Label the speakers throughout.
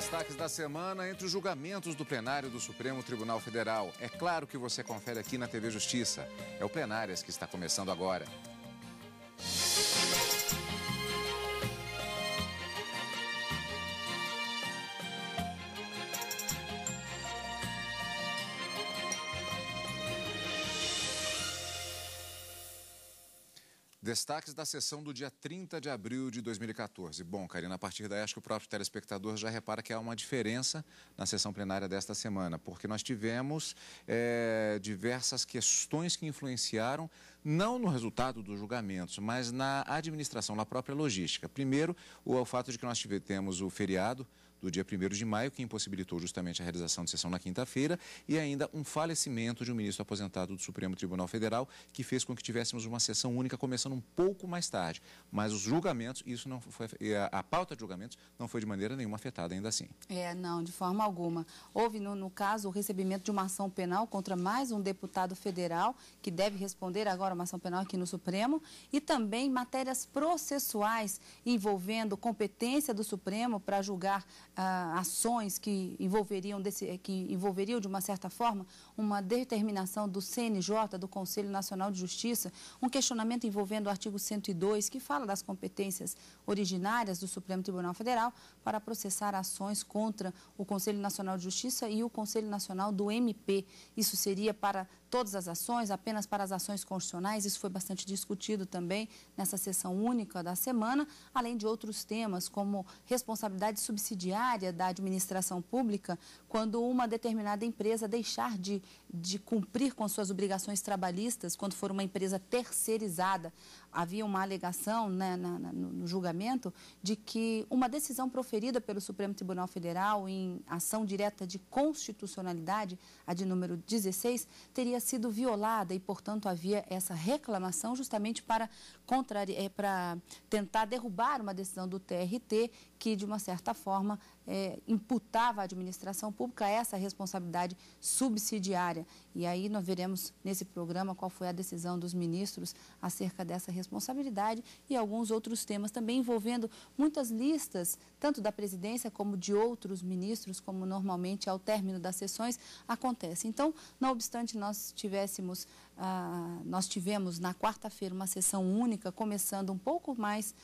Speaker 1: destaques da semana entre os julgamentos do plenário do Supremo Tribunal Federal. É claro que você confere aqui na TV Justiça. É o Plenárias que está começando agora. Destaques da sessão do dia 30 de abril de 2014. Bom, Karina, a partir daí acho que o próprio telespectador já repara que há uma diferença na sessão plenária desta semana, porque nós tivemos diversas questões que influenciaram, não no resultado dos julgamentos, mas na administração, na própria logística. Primeiro, o fato de que nós temos o feriado do dia 1º de maio, que impossibilitou justamente a realização de sessão na quinta-feira, e ainda um falecimento de um ministro aposentado do Supremo Tribunal Federal, que fez com que tivéssemos uma sessão única começando um pouco mais tarde. Mas os julgamentos, isso não foi, a pauta de julgamentos não foi de maneira nenhuma afetada ainda assim.
Speaker 2: Não, de forma alguma. Houve, no caso, o recebimento de uma ação penal contra mais um deputado federal, que deve responder agora uma ação penal aqui no Supremo, e também matérias processuais envolvendo competência do Supremo para julgar ações que envolveriam, de uma certa forma, uma determinação do CNJ, do Conselho Nacional de Justiça, um questionamento envolvendo o artigo 102, que fala das competências originárias do Supremo Tribunal Federal para processar ações contra o Conselho Nacional de Justiça e o Conselho Nacional do MP. Isso seria para todas as ações, apenas para as ações constitucionais. Isso foi bastante discutido também nessa sessão única da semana, além de outros temas, como responsabilidade subsidiária da administração pública, quando uma determinada empresa deixar de cumprir com suas obrigações trabalhistas, quando for uma empresa terceirizada. Havia uma alegação, no julgamento de que uma decisão proferida pelo Supremo Tribunal Federal em ação direta de constitucionalidade, a de número 16, teria sido violada e, portanto, havia essa reclamação justamente para tentar derrubar uma decisão do TRT que, de uma certa forma, imputava à administração pública essa responsabilidade subsidiária. E aí nós veremos nesse programa qual foi a decisão dos ministros acerca dessa responsabilidade e alguns outros temas também envolvendo muitas listas, tanto da presidência como de outros ministros, como normalmente ao término das sessões acontece. Então, não obstante nós tivemos na quarta-feira uma sessão única, começando um pouco mais,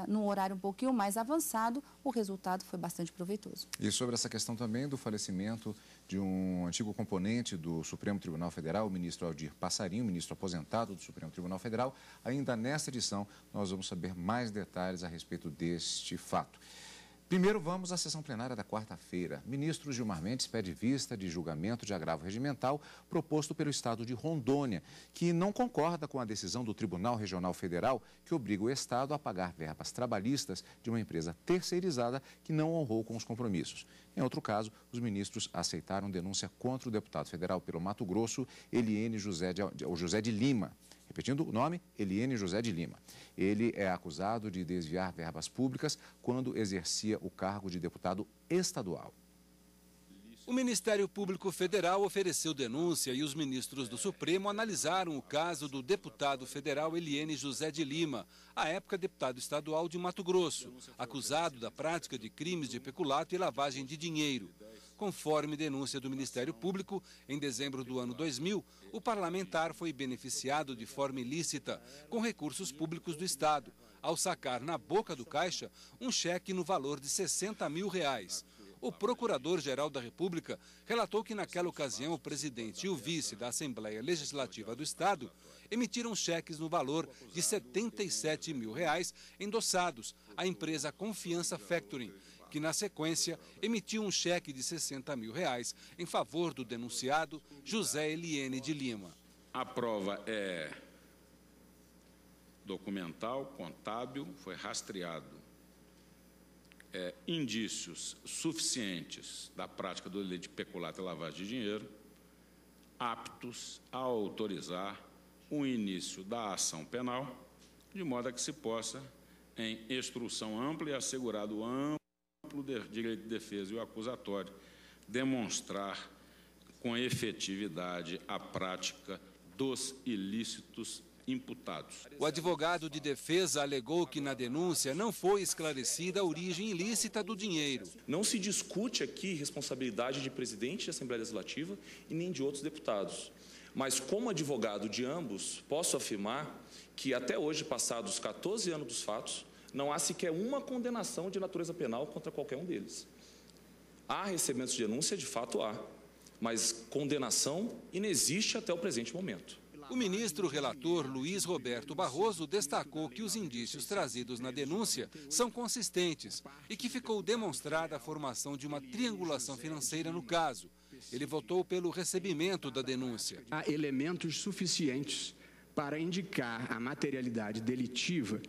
Speaker 2: num horário um pouquinho mais avançado, o resultado foi bastante proveitoso.
Speaker 1: E sobre essa questão também do falecimento de um antigo componente do Supremo Tribunal Federal, o ministro Aldir Passarinho, ministro aposentado do Supremo Tribunal Federal, ainda nesta edição nós vamos saber mais detalhes a respeito deste fato. Primeiro, vamos à sessão plenária da quarta-feira. Ministro Gilmar Mendes pede vista de julgamento de agravo regimental proposto pelo Estado de Rondônia, que não concorda com a decisão do Tribunal Regional Federal que obriga o Estado a pagar verbas trabalhistas de uma empresa terceirizada que não honrou com os compromissos. Em outro caso, os ministros aceitaram denúncia contra o deputado federal pelo Mato Grosso, Eliene José de Lima. Repetindo o nome, Eliene José de Lima. Ele é acusado de desviar verbas públicas quando exercia o cargo de deputado estadual.
Speaker 3: O Ministério Público Federal ofereceu denúncia e os ministros do Supremo analisaram o caso do deputado federal Eliene José de Lima, à época deputado estadual de Mato Grosso, acusado da prática de crimes de peculato e lavagem de dinheiro. Conforme denúncia do Ministério Público, em dezembro do ano 2000, o parlamentar foi beneficiado de forma ilícita com recursos públicos do Estado, ao sacar na boca do caixa um cheque no valor de R$60 mil. O Procurador-Geral da República relatou que naquela ocasião o presidente e o vice da Assembleia Legislativa do Estado emitiram cheques no valor de R$77 mil endossados à empresa Confiança Factoring, que na sequência emitiu um cheque de R$60 mil em favor do denunciado José Eliene de Lima.
Speaker 4: A prova é documental, contábil, foi rastreado indícios suficientes da prática do delito de peculato e lavagem de dinheiro, aptos a autorizar o início da ação penal, de modo a que se possa, em instrução ampla e assegurado amplo direito de defesa e o acusatório, demonstrar com efetividade a prática dos ilícitos imputados.
Speaker 3: O advogado de defesa alegou que na denúncia não foi esclarecida a origem ilícita do dinheiro.
Speaker 5: Não se discute aqui responsabilidade de presidente da Assembleia Legislativa e nem de outros deputados. Mas, como advogado de ambos, posso afirmar que até hoje, passados 14 anos dos fatos, não há sequer uma condenação de natureza penal contra qualquer um deles. Há recebimentos de denúncia, de fato há, mas condenação inexiste até o presente momento.
Speaker 3: O ministro relator Luiz Roberto Barroso destacou que os indícios trazidos na denúncia são consistentes e que ficou demonstrada a formação de uma triangulação financeira no caso. Ele votou pelo recebimento da denúncia.
Speaker 6: Há elementos suficientes para indicar a materialidade delitiva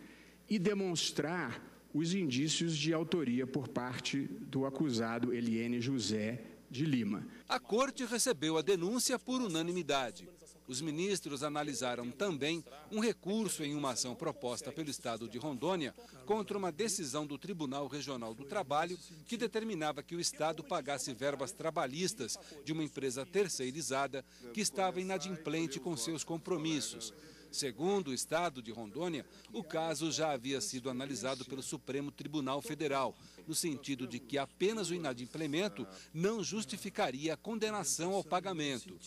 Speaker 6: e demonstrar os indícios de autoria por parte do acusado Eliene José de Lima.
Speaker 3: A corte recebeu a denúncia por unanimidade. Os ministros analisaram também um recurso em uma ação proposta pelo Estado de Rondônia contra uma decisão do Tribunal Regional do Trabalho que determinava que o Estado pagasse verbas trabalhistas de uma empresa terceirizada que estava inadimplente com seus compromissos. Segundo o Estado de Rondônia, o caso já havia sido analisado pelo Supremo Tribunal Federal, no sentido de que apenas o inadimplemento não justificaria a condenação ao pagamento.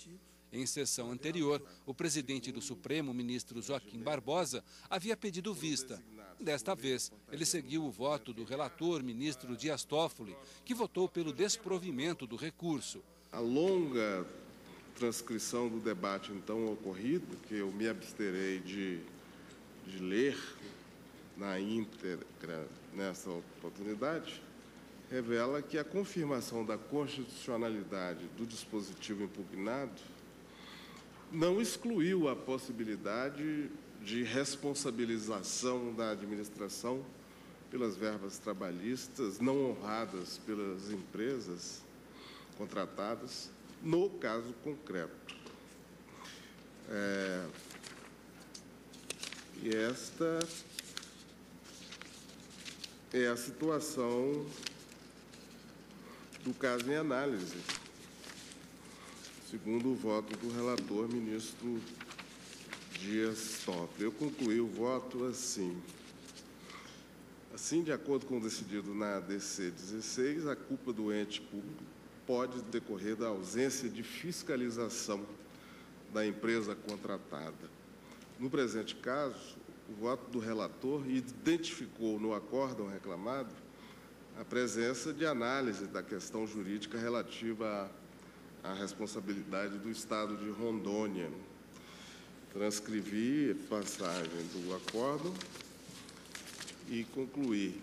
Speaker 3: Em sessão anterior, o presidente do Supremo, ministro Joaquim Barbosa, havia pedido vista. Desta vez, ele seguiu o voto do relator, ministro Dias Toffoli, que votou pelo desprovimento do recurso.
Speaker 7: A longa transcrição do debate, então, ocorrido, que eu me absterei de ler na íntegra nessa oportunidade, revela que a confirmação da constitucionalidade do dispositivo impugnado não excluiu a possibilidade de responsabilização da administração pelas verbas trabalhistas não honradas pelas empresas contratadas, no caso concreto. E esta é a situação do caso em análise, segundo o voto do relator, ministro Dias Toffoli. Eu concluí o voto assim. Assim, de acordo com o decidido na ADC 16, a culpa do ente público pode decorrer da ausência de fiscalização da empresa contratada. No presente caso, o voto do relator identificou no acórdão reclamado a presença de análise da questão jurídica relativa à responsabilidade do Estado de Rondônia. Transcrevi passagem do acórdão e concluí.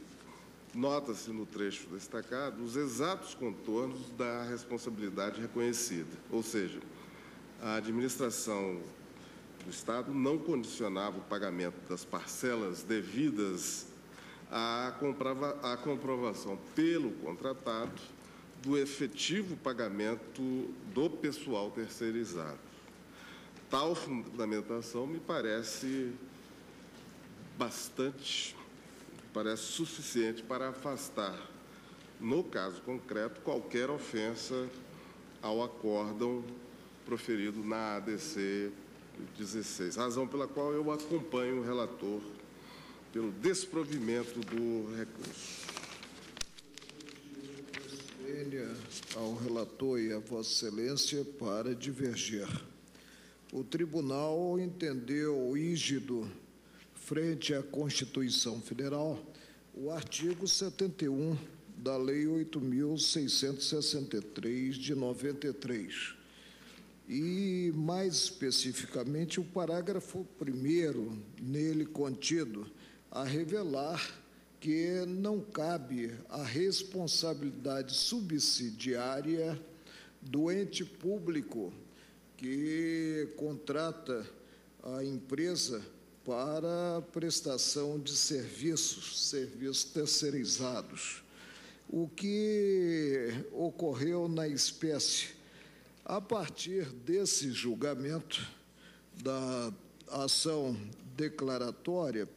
Speaker 7: Nota-se no trecho destacado os exatos contornos da responsabilidade reconhecida, ou seja, a administração do Estado não condicionava o pagamento das parcelas devidas à comprovação pelo contratado do efetivo pagamento do pessoal terceirizado. Tal fundamentação me parece suficiente para afastar, no caso concreto, qualquer ofensa ao acórdão proferido na ADC 16, razão pela qual eu acompanho o relator pelo desprovimento do recurso.
Speaker 8: Ao relator e a Vossa Excelência para divergir. O Tribunal entendeu ígido, frente à Constituição Federal, o artigo 71 da Lei 8.663, de 93, e, mais especificamente, o parágrafo 1º nele contido, a revelar que não cabe a responsabilidade subsidiária do ente público que contrata a empresa para prestação de serviços terceirizados. O que ocorreu na espécie? A partir desse julgamento da ação declaratória,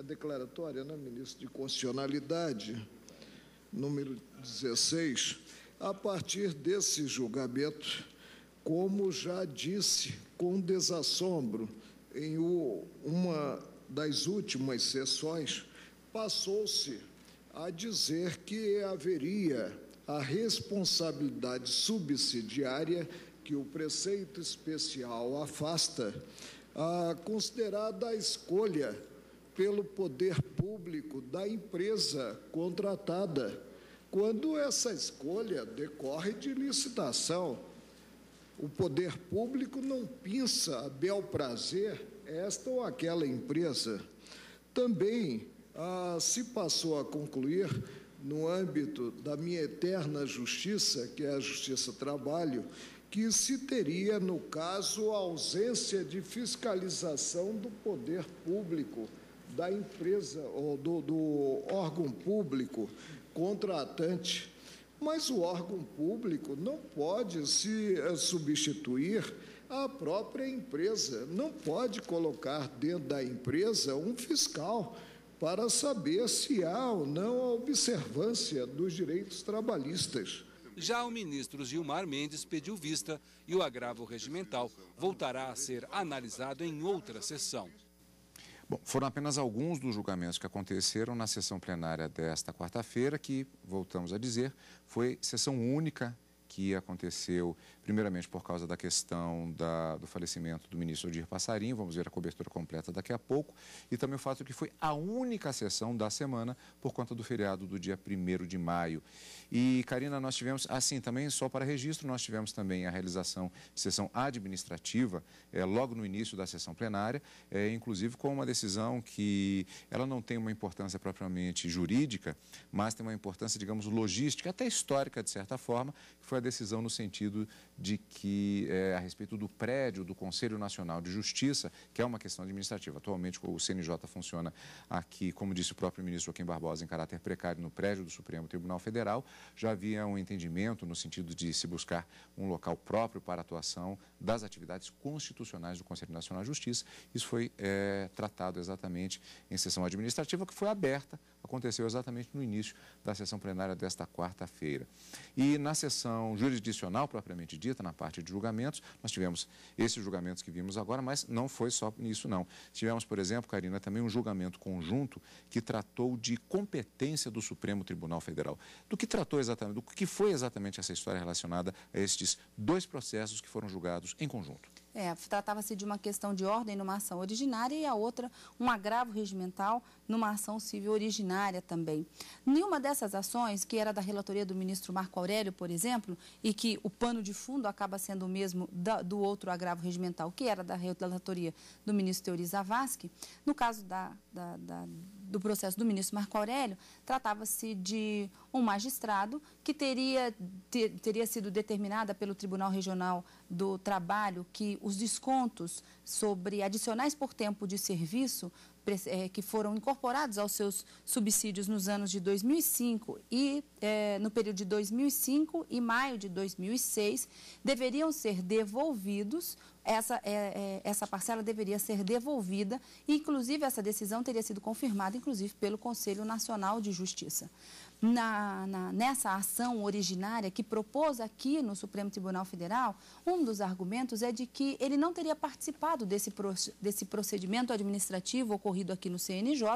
Speaker 8: declaratória, né, ministro, de constitucionalidade, número 16, a partir desse julgamento, como já disse com desassombro em uma das últimas sessões, passou-se a dizer que haveria a responsabilidade subsidiária que o preceito especial afasta, considerada a escolha pelo poder público da empresa contratada, quando essa escolha decorre de licitação. O poder público não pinça a bel prazer esta ou aquela empresa. Também se passou a concluir, no âmbito da minha eterna justiça, que é a Justiça do Trabalho, que se teria, no caso, a ausência de fiscalização do poder público, da empresa ou do órgão público contratante. Mas o órgão público não pode se substituir à própria empresa, não pode colocar dentro da empresa um fiscal para saber se há ou não a observância dos direitos trabalhistas.
Speaker 3: Já o ministro Gilmar Mendes pediu vista e o agravo regimental voltará a ser analisado em outra sessão.
Speaker 1: Bom, foram apenas alguns dos julgamentos que aconteceram na sessão plenária desta quarta-feira, que, voltamos a dizer, foi sessão única que aconteceu, primeiramente, por causa da questão do falecimento do ministro Aldir Passarinho, vamos ver a cobertura completa daqui a pouco, e também o fato que foi a única sessão da semana por conta do feriado do dia 1º de maio. E, Karina, nós tivemos, assim, também só para registro, nós tivemos também a realização de sessão administrativa, logo no início da sessão plenária, inclusive com uma decisão que ela não tem uma importância propriamente jurídica, mas tem uma importância, digamos, logística, até histórica, de certa forma, que foi a decisão no sentido de que, a respeito do prédio do Conselho Nacional de Justiça, que é uma questão administrativa. Atualmente, o CNJ funciona aqui, como disse o próprio ministro Joaquim Barbosa, em caráter precário no prédio do Supremo Tribunal Federal. Já havia um entendimento no sentido de se buscar um local próprio para a atuação das atividades constitucionais do Conselho Nacional de Justiça. Isso foi tratado exatamente em sessão administrativa, que foi aberta, aconteceu exatamente no início da sessão plenária desta quarta-feira. E na sessão jurisdicional, propriamente dita, na parte de julgamentos, nós tivemos esses julgamentos que vimos agora, mas não foi só nisso, não. Tivemos, por exemplo, Karina, também um julgamento conjunto que tratou de competência do Supremo Tribunal Federal. Do que tratou exatamente, do que foi exatamente essa história relacionada a estes dois processos que foram julgados em conjunto.
Speaker 2: Tratava-se de uma questão de ordem numa ação originária e a outra um agravo regimental numa ação civil originária também. Nenhuma dessas ações, que era da relatoria do ministro Marco Aurélio, por exemplo, e que o pano de fundo acaba sendo o mesmo do outro agravo regimental, que era da relatoria do ministro Teori Zavascki, no caso do processo do ministro Marco Aurélio, tratava-se de um magistrado que teria sido determinada pelo Tribunal Regional do Trabalho que os descontos sobre adicionais por tempo de serviço que foram incorporados aos seus subsídios nos anos de 2005 e no período de 2005 e maio de 2006 deveriam ser devolvidos. Essa parcela deveria ser devolvida e, inclusive, essa decisão teria sido confirmada, inclusive, pelo Conselho Nacional de Justiça. Nessa ação originária que propôs aqui no Supremo Tribunal Federal, um dos argumentos é de que ele não teria participado desse procedimento administrativo ocorrido aqui no CNJ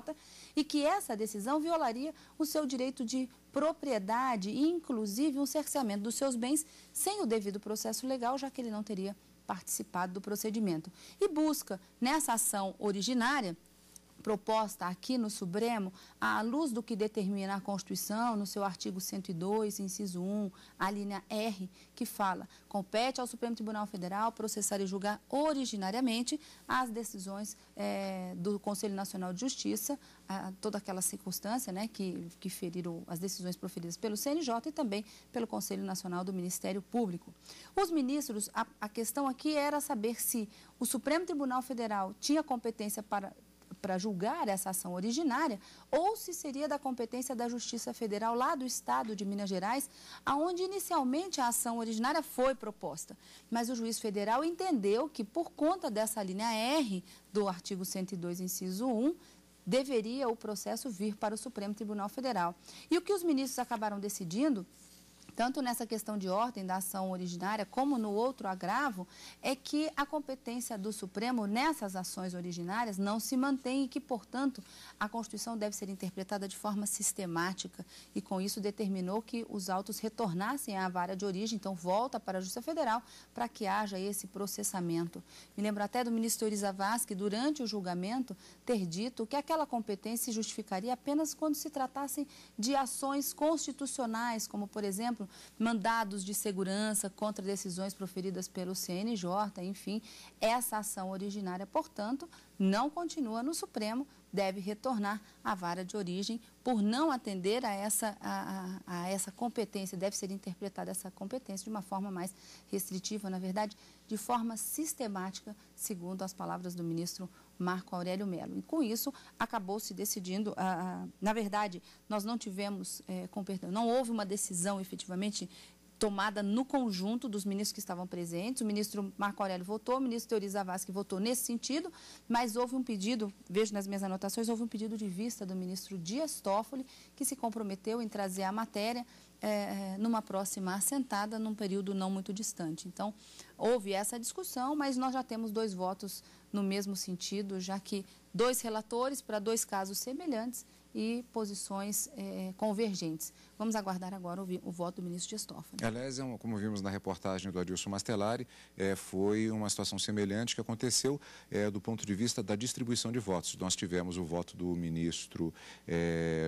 Speaker 2: e que essa decisão violaria o seu direito de propriedade e, inclusive, um cerceamento dos seus bens sem o devido processo legal, já que ele não teria participado do procedimento. E busca, nessa ação originária, proposta aqui no Supremo, à luz do que determina a Constituição, no seu artigo 102, inciso 1, a linha R, que fala: compete ao Supremo Tribunal Federal processar e julgar originariamente as decisões do Conselho Nacional de Justiça, toda aquela circunstância, né, que feriram as decisões proferidas pelo CNJ e também pelo Conselho Nacional do Ministério Público. Os ministros, a questão aqui era saber se o Supremo Tribunal Federal tinha competência para julgar essa ação originária ou se seria da competência da Justiça Federal lá do Estado de Minas Gerais, aonde inicialmente a ação originária foi proposta. Mas o juiz federal entendeu que, por conta dessa linha R do artigo 102, inciso 1, deveria o processo vir para o Supremo Tribunal Federal. E o que os ministros acabaram decidindo tanto nessa questão de ordem da ação originária, como no outro agravo, é que a competência do Supremo nessas ações originárias não se mantém e que, portanto, a Constituição deve ser interpretada de forma sistemática e, com isso, determinou que os autos retornassem à vara de origem, então volta para a Justiça Federal para que haja esse processamento. Me lembro até do ministro Euri Zavascki, durante o julgamento, ter dito que aquela competência se justificaria apenas quando se tratassem de ações constitucionais, como, por exemplo, mandados de segurança contra decisões proferidas pelo CNJ, enfim, essa ação originária, portanto, não continua no Supremo, deve retornar à vara de origem por não atender a essa competência, deve ser interpretada essa competência de uma forma mais restritiva, na verdade, de forma sistemática, segundo as palavras do ministro Marco Aurélio Mello. E com isso, acabou se decidindo, na verdade, nós não tivemos, não houve uma decisão efetivamente tomada no conjunto dos ministros que estavam presentes. O ministro Marco Aurélio votou, o ministro Euri Zavascki votou nesse sentido, mas houve um pedido, vejo nas minhas anotações, houve um pedido de vista do ministro Dias Toffoli, que se comprometeu em trazer a matéria numa próxima assentada, num período não muito distante. Então, houve essa discussão, mas nós já temos 2 votos no mesmo sentido, já que 2 relatores para 2 casos semelhantes e posições convergentes. Vamos aguardar agora o voto do ministro Dias Toffoli.
Speaker 1: Aliás, como vimos na reportagem do Adilson Mastelari, foi uma situação semelhante que aconteceu do ponto de vista da distribuição de votos. Nós tivemos o voto do ministro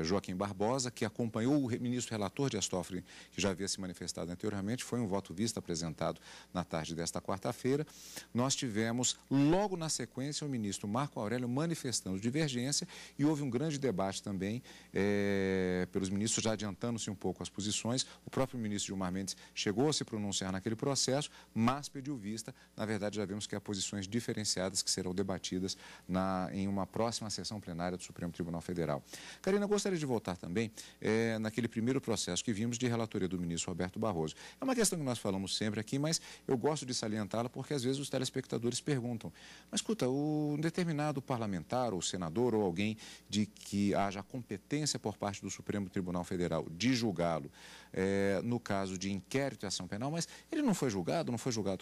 Speaker 1: Joaquim Barbosa, que acompanhou o ministro relator Dias Toffoli, que já havia se manifestado anteriormente. Foi um voto visto apresentado na tarde desta quarta-feira. Nós tivemos, logo na sequência, o ministro Marco Aurélio manifestando divergência e houve um grande debate também pelos ministros, já adiantando-se um pouco as posições. O próprio ministro Gilmar Mendes chegou a se pronunciar naquele processo, mas pediu vista. Na verdade, já vemos que há posições diferenciadas que serão debatidas em uma próxima sessão plenária do Supremo Tribunal Federal. Karina, gostaria de voltar também naquele primeiro processo que vimos de relatoria do ministro Roberto Barroso. É uma questão que nós falamos sempre aqui, mas eu gosto de salientá-la porque às vezes os telespectadores perguntam: mas escuta, um determinado parlamentar ou senador ou alguém de que haja competência por parte do Supremo Tribunal Federal de julgá-lo no caso de inquérito e ação penal, mas ele não foi julgado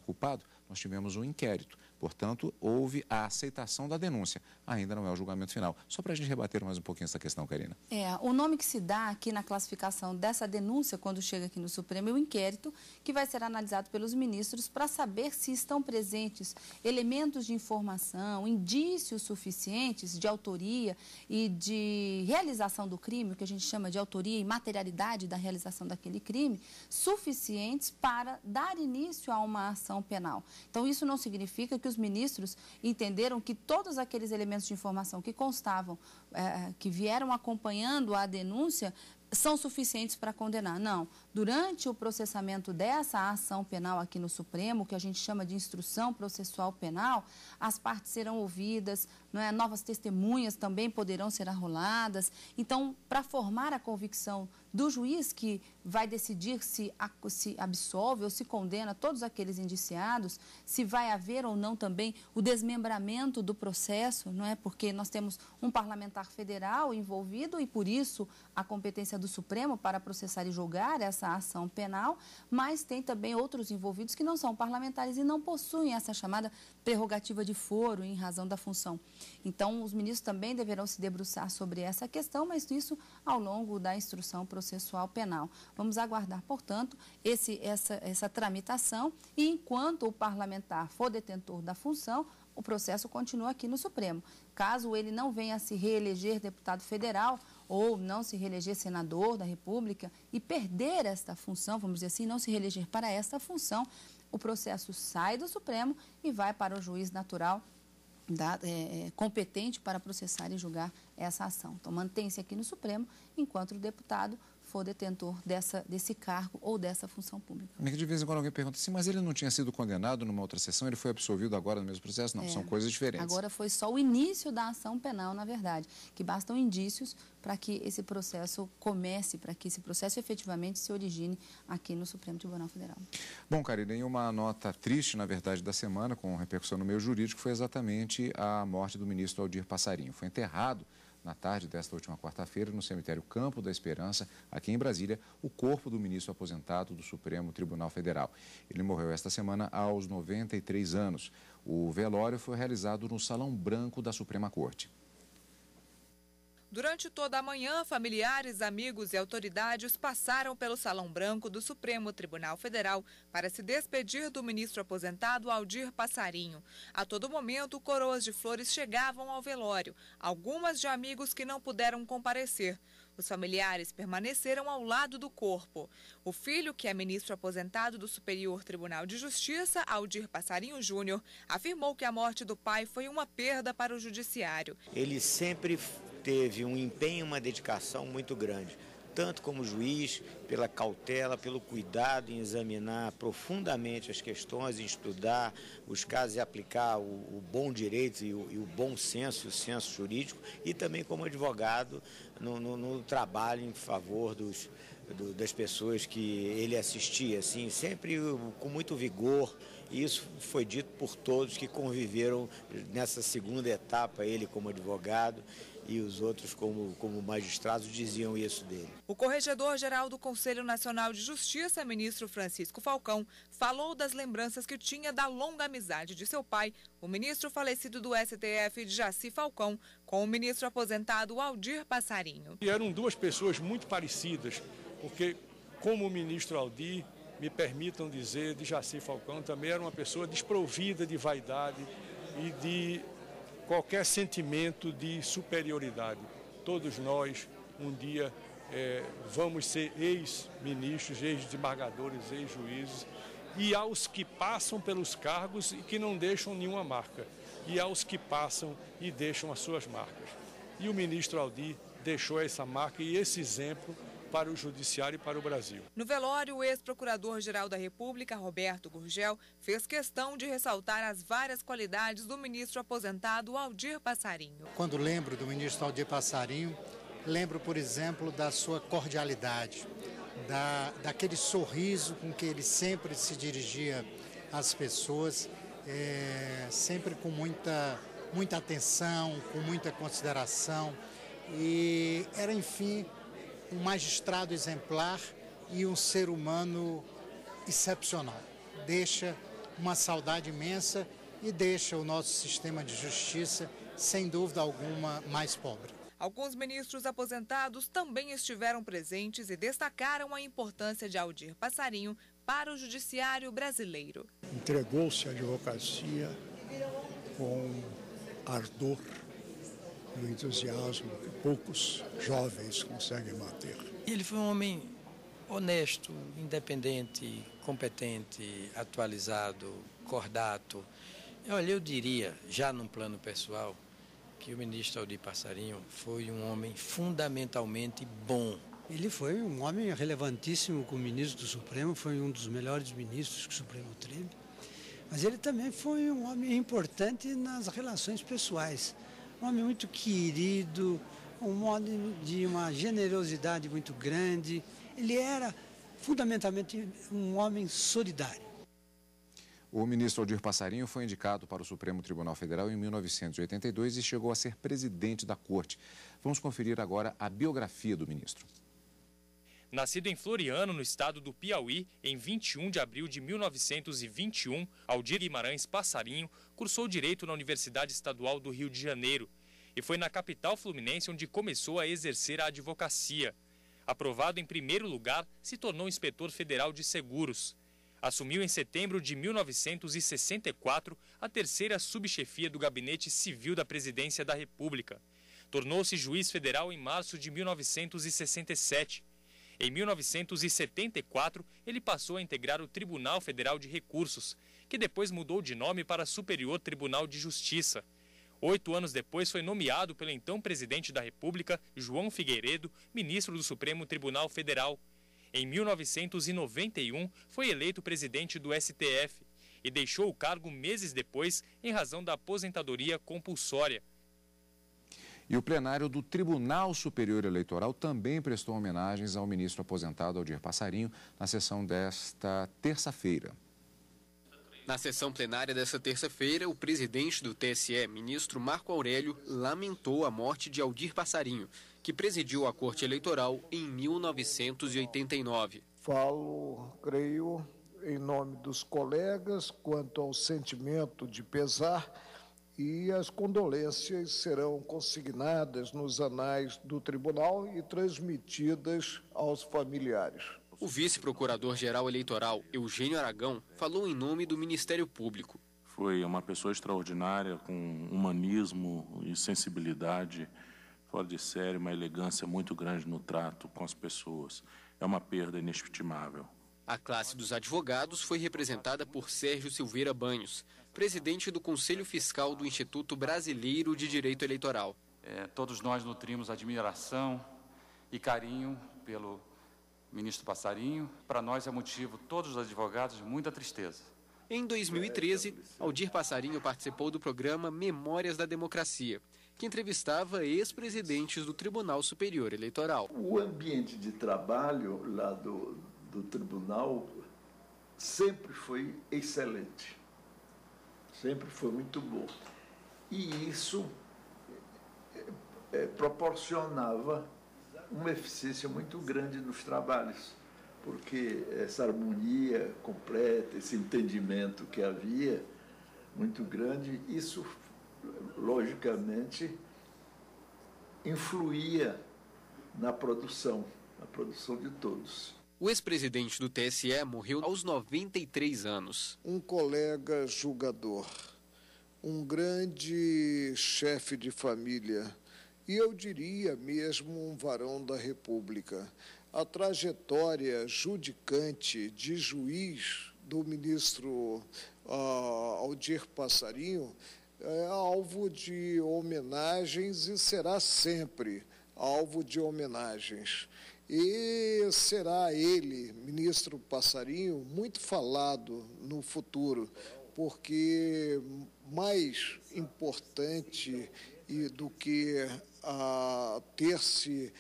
Speaker 1: culpado? Nós tivemos um inquérito, portanto, houve a aceitação da denúncia, ainda não é o julgamento final. Só para a gente rebater mais um pouquinho essa questão, Karina.
Speaker 2: O nome que se dá aqui na classificação dessa denúncia, quando chega aqui no Supremo, é o inquérito, que vai ser analisado pelos ministros para saber se estão presentes elementos de informação, indícios suficientes de autoria e de realização do crime, o que a gente chama de autoria e materialidade da realização daquele crime, suficientes para dar início a uma ação penal. Então, isso não significa que os ministros entenderam que todos aqueles elementos de informação que constavam, que vieram acompanhando a denúncia, são suficientes para condenar. Não. Durante o processamento dessa ação penal aqui no Supremo, que a gente chama de instrução processual penal, as partes serão ouvidas, novas testemunhas também poderão ser arroladas. Então, para formar a convicção do juiz que vai decidir se absolve ou se condena todos aqueles indiciados, se vai haver ou não também o desmembramento do processo, porque nós temos um parlamentar federal envolvido e, por isso, a competência do Supremo para processar e julgar essa ação penal, mas tem também outros envolvidos que não são parlamentares e não possuem essa chamada prerrogativa de foro em razão da função. Então, os ministros também deverão se debruçar sobre essa questão, mas isso ao longo da instrução processual penal. Vamos aguardar, portanto, essa tramitação e, enquanto o parlamentar for detentor da função, o processo continua aqui no Supremo. Caso ele não venha a se reeleger deputado federal ou não se reeleger senador da República e perder esta função, vamos dizer assim, não se reeleger para esta função, o processo sai do Supremo e vai para o juiz natural competente para processar e julgar essa ação. Então, mantém-se aqui no Supremo enquanto o deputado for detentor desse cargo ou dessa função pública.
Speaker 1: De vez em quando alguém pergunta assim, mas ele não tinha sido condenado numa outra sessão, ele foi absolvido agora no mesmo processo? Não, são coisas diferentes.
Speaker 2: Agora foi só o início da ação penal, na verdade, que bastam indícios para que esse processo comece, para que esse processo efetivamente se origine aqui no Supremo Tribunal Federal.
Speaker 1: Bom, Karina, em uma nota triste, na verdade, da semana, com repercussão no meio jurídico, foi exatamente a morte do ministro Aldir Passarinho. Foi enterrado na tarde desta última quarta-feira, no cemitério Campo da Esperança, aqui em Brasília, o corpo do ministro aposentado do Supremo Tribunal Federal. Ele morreu esta semana aos 93 anos. O velório foi realizado no Salão Branco da Suprema Corte.
Speaker 9: Durante toda a manhã, familiares, amigos e autoridades passaram pelo Salão Branco do Supremo Tribunal Federal para se despedir do ministro aposentado Aldir Passarinho. A todo momento, coroas de flores chegavam ao velório, algumas de amigos que não puderam comparecer. Os familiares permaneceram ao lado do corpo. O filho, que é ministro aposentado do Superior Tribunal de Justiça, Aldir Passarinho Júnior, afirmou que a morte do pai foi uma perda para o judiciário.
Speaker 10: Ele sempre teve um empenho, uma dedicação muito grande, tanto como juiz, pela cautela, pelo cuidado em examinar profundamente as questões, em estudar os casos e aplicar o bom direito e o bom senso, o senso jurídico, e também como advogado no trabalho em favor das pessoas que ele assistia, assim, sempre com muito vigor. E isso foi dito por todos que conviveram nessa segunda etapa, ele como advogado e os outros como magistrados diziam isso dele.
Speaker 9: O corregedor-geral do Conselho Nacional de Justiça, ministro Francisco Falcão, falou das lembranças que tinha da longa amizade de seu pai, o ministro falecido do STF, Jaci Falcão, com o ministro aposentado Aldir Passarinho.
Speaker 11: E eram duas pessoas muito parecidas, porque como o ministro Aldir, me permitam dizer, de Jaci Falcão, também era uma pessoa desprovida de vaidade e de qualquer sentimento de superioridade. Todos nós, um dia, vamos ser ex-ministros, ex-desembargadores, ex-juízes, e aos que passam pelos cargos e que não deixam nenhuma marca, e aos que passam e deixam as suas marcas. E o ministro Aldir deixou essa marca e esse exemplo para o Judiciário e para o Brasil.
Speaker 9: No velório, o ex-procurador-geral da República, Roberto Gurgel, fez questão de ressaltar as várias qualidades do ministro aposentado Aldir Passarinho.
Speaker 12: Quando lembro do ministro Aldir Passarinho, lembro, por exemplo, da sua cordialidade, daquele sorriso com que ele sempre se dirigia às pessoas, sempre com muita atenção, com muita consideração, e era, enfim, um magistrado exemplar e um ser humano excepcional. Deixa uma saudade imensa e deixa o nosso sistema de justiça, sem dúvida alguma, mais pobre.
Speaker 9: Alguns ministros aposentados também estiveram presentes e destacaram a importância de Aldir Passarinho para o judiciário brasileiro.
Speaker 13: Entregou-se à advocacia com ardor e o entusiasmo que poucos jovens conseguem manter.
Speaker 14: Ele foi um homem honesto, independente, competente, atualizado, cordato. Olha, eu diria, já num plano pessoal, que o ministro Aldir Passarinho foi um homem fundamentalmente bom.
Speaker 15: Ele foi um homem relevantíssimo como ministro do Supremo, foi um dos melhores ministros que o Supremo teve, mas ele também foi um homem importante nas relações pessoais. Um homem muito querido, um homem de uma generosidade muito grande. Ele era, fundamentalmente, um homem solidário.
Speaker 1: O ministro Aldir Passarinho foi indicado para o Supremo Tribunal Federal em 1982 e chegou a ser presidente da Corte. Vamos conferir agora a biografia do ministro.
Speaker 16: Nascido em Floriano, no estado do Piauí, em 21 de abril de 1921, Aldir Guimarães Passarinho cursou Direito na Universidade Estadual do Rio de Janeiro e foi na capital fluminense onde começou a exercer a advocacia. Aprovado em primeiro lugar, se tornou inspetor federal de seguros. Assumiu em setembro de 1964 a terceira subchefia do Gabinete Civil da Presidência da República. Tornou-se juiz federal em março de 1967. Em 1974, ele passou a integrar o Tribunal Federal de Recursos, que depois mudou de nome para Superior Tribunal de Justiça. 8 anos depois, foi nomeado pelo então presidente da República, João Figueiredo, ministro do Supremo Tribunal Federal. Em 1991, foi eleito presidente do STF e deixou o cargo meses depois em razão da aposentadoria compulsória.
Speaker 1: E o plenário do Tribunal Superior Eleitoral também prestou homenagens ao ministro aposentado Aldir Passarinho na sessão desta terça-feira.
Speaker 17: Na sessão plenária desta terça-feira, o presidente do TSE, ministro Marco Aurélio, lamentou a morte de Aldir Passarinho, que presidiu a Corte Eleitoral em 1989.
Speaker 8: Falo, creio, em nome dos colegas quanto ao sentimento de pesar, e as condolências serão consignadas nos anais do tribunal e transmitidas aos familiares.
Speaker 17: O vice-procurador-geral eleitoral, Eugênio Aragão, falou em nome do Ministério Público.
Speaker 18: Foi uma pessoa extraordinária, com humanismo e sensibilidade fora de série, uma elegância muito grande no trato com as pessoas. É uma perda inestimável.
Speaker 17: A classe dos advogados foi representada por Sérgio Silveira Banhos, presidente do Conselho Fiscal do Instituto Brasileiro de Direito Eleitoral.
Speaker 19: Todos nós nutrimos admiração e carinho pelo ministro Passarinho. Para nós é motivo, todos os advogados, de muita tristeza.
Speaker 17: Em 2013, Aldir Passarinho participou do programa Memórias da Democracia, que entrevistava ex-presidentes do Tribunal Superior Eleitoral.
Speaker 20: O ambiente de trabalho lá do tribunal sempre foi excelente, sempre foi muito bom. E isso proporcionava uma eficiência muito grande nos trabalhos, porque essa harmonia completa, esse entendimento que havia muito grande, isso logicamente influía na produção de todos.
Speaker 17: O ex-presidente do TSE morreu aos 93 anos.
Speaker 8: Um colega julgador, um grande chefe de família, e eu diria mesmo um varão da República. A trajetória judicante de juiz do ministro Aldir Passarinho é alvo de homenagens e será sempre alvo de homenagens. E será ele, ministro Passarinho, muito falado no futuro, porque mais importante do que ter-se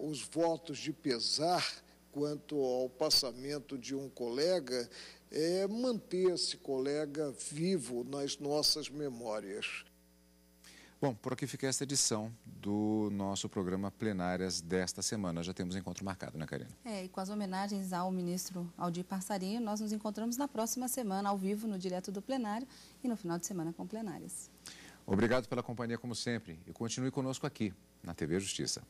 Speaker 8: os votos de pesar quanto ao passamento de um colega é manter esse colega vivo nas nossas memórias.
Speaker 1: Bom, por aqui fica esta edição do nosso programa Plenárias desta semana. Já temos encontro marcado, né, Karina?
Speaker 2: E com as homenagens ao ministro Aldir Passarinho, nós nos encontramos na próxima semana, ao vivo, no Direto do Plenário, e no final de semana com plenárias.
Speaker 1: Obrigado pela companhia, como sempre, e continue conosco aqui, na TV Justiça.